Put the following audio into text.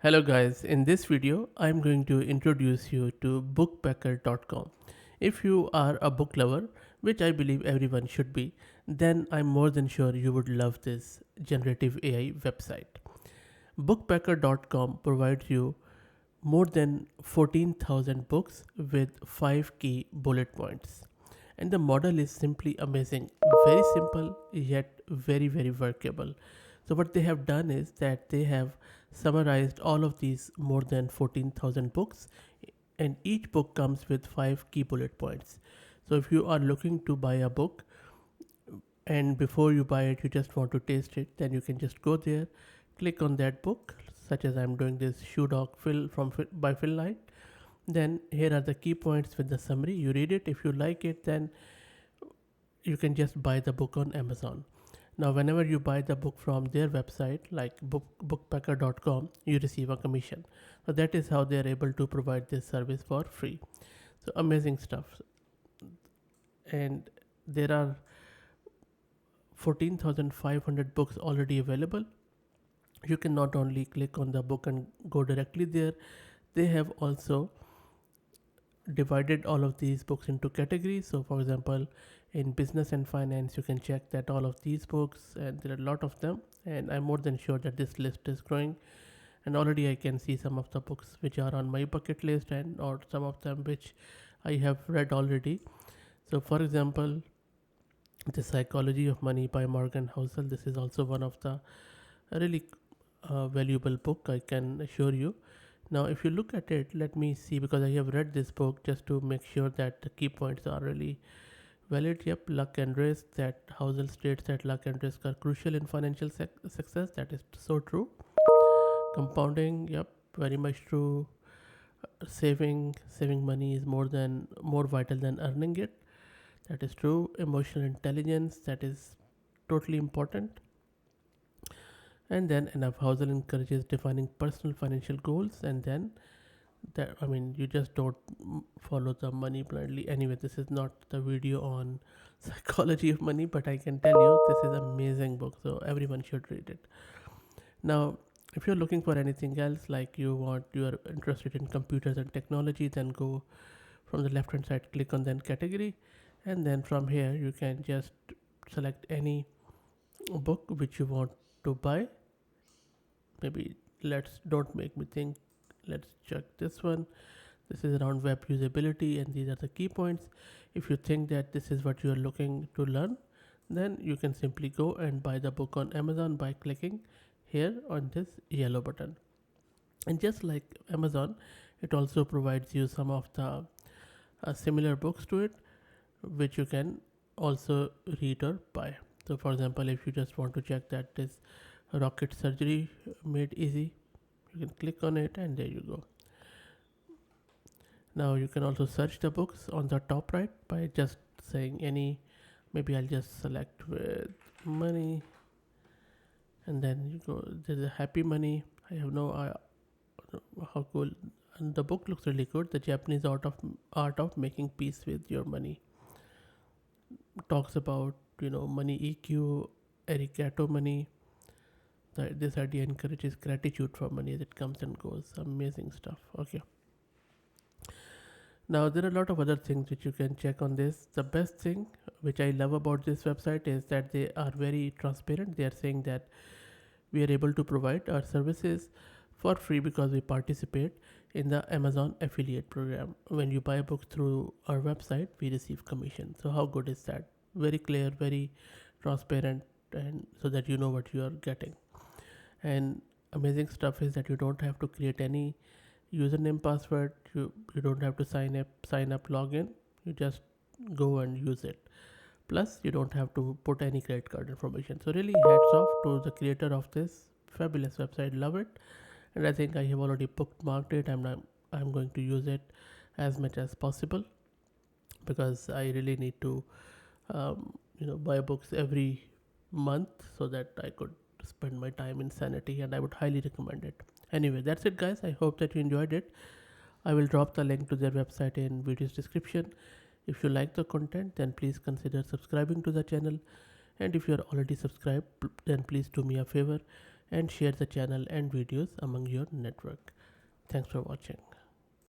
Hello guys, in this video I'm going to introduce you to bookpecker.com. If you are a book lover, which I believe everyone should be, then I'm more than sure you would love this generative AI website. Bookpecker.com provides you more than 14,000 books with 5 key bullet points. And the model is simply amazing, very simple yet very workable. So what they have done is that they have summarized all of these more than 14,000 books, and each book comes with 5 key bullet points. So if you are looking to buy a book and before you buy it you just want to taste it, then you can just go there, click on that book, such as I'm doing this Shoe Dog Phil by Phil Knight. Then here are the key points with the summary. You read it. If you like it, then you can just buy the book on Amazon. Now, whenever you buy the book from their website, like bookpacker.com, you receive a commission. So that is how they are able to provide this service for free. So amazing stuff. And there are 14,500 books already available. You can not only click on the book and go directly there, they have also divided all of these books into categories. So for example, in business and finance you can check that all of these books, and there are a lot of them, and I'm more than sure that this list is growing. And already I can see some of the books which are on my bucket list, and or some of them which I have read already. So for example, The Psychology of Money by Morgan Housel, this is also one of the really valuable book, I can assure you. Now, if you look at it, let me see, because I have read this book just to make sure that the key points are really valid. Yep, luck and risk. That Housel states that luck and risk are crucial in financial success. That is so true. Compounding. Yep, very much true. Saving money is more vital than earning it. That is true. Emotional intelligence. That is totally important. And then enough Housel encourages defining personal financial goals, and then that, I mean, you just don't follow the money blindly. Anyway, this is not the video on psychology of money, but I can tell you this is an amazing book, so everyone should read it. Now, if you're looking for anything else, like you are interested in computers and technology, then go from the left hand side, click on then category, and then from here you can just select any book which you want to buy. Maybe let's don't make me think. Let's check this one. This is around web usability, and these are the key points. If you think that this is what you are looking to learn, then you can simply go and buy the book on Amazon by clicking here on this yellow button. And just like Amazon, it also provides you some of the similar books to it, which you can also read or buy. So, for example, if you just want to check that this rocket surgery made easy, you can click on it, and there you go. Now you can also search the books on the top right by just saying any. Maybe I'll just select with money, and then you go. There's a happy money. I have no how cool. And the book looks really good. The Japanese art of making peace with your money talks about money EQ, arigato money. This idea encourages gratitude for money as it comes and goes. Amazing stuff. Okay. Now, there are a lot of other things which you can check on this. The best thing which I love about this website is that they are very transparent. They are saying that we are able to provide our services for free because we participate in the Amazon affiliate program. When you buy a book through our website, we receive commission. So, how good is that? Very clear, very transparent, and so that you know what you are getting. And amazing stuff is that you don't have to create any username password. You don't have to sign up login. You just go and use it. Plus you don't have to put any credit card information. So really hats off to the creator of this fabulous website. Love it. And I think I have already bookmarked it. I'm going to use it as much as possible, because I really need to buy books every month so that I could spend my time in sanity, and I would highly recommend it. Anyway, that's it guys. I hope that you enjoyed it. I will drop the link to their website in video's description. If you like the content, then please consider subscribing to the channel. And if you are already subscribed, then please do me a favor and share the channel and videos among your network. Thanks for watching.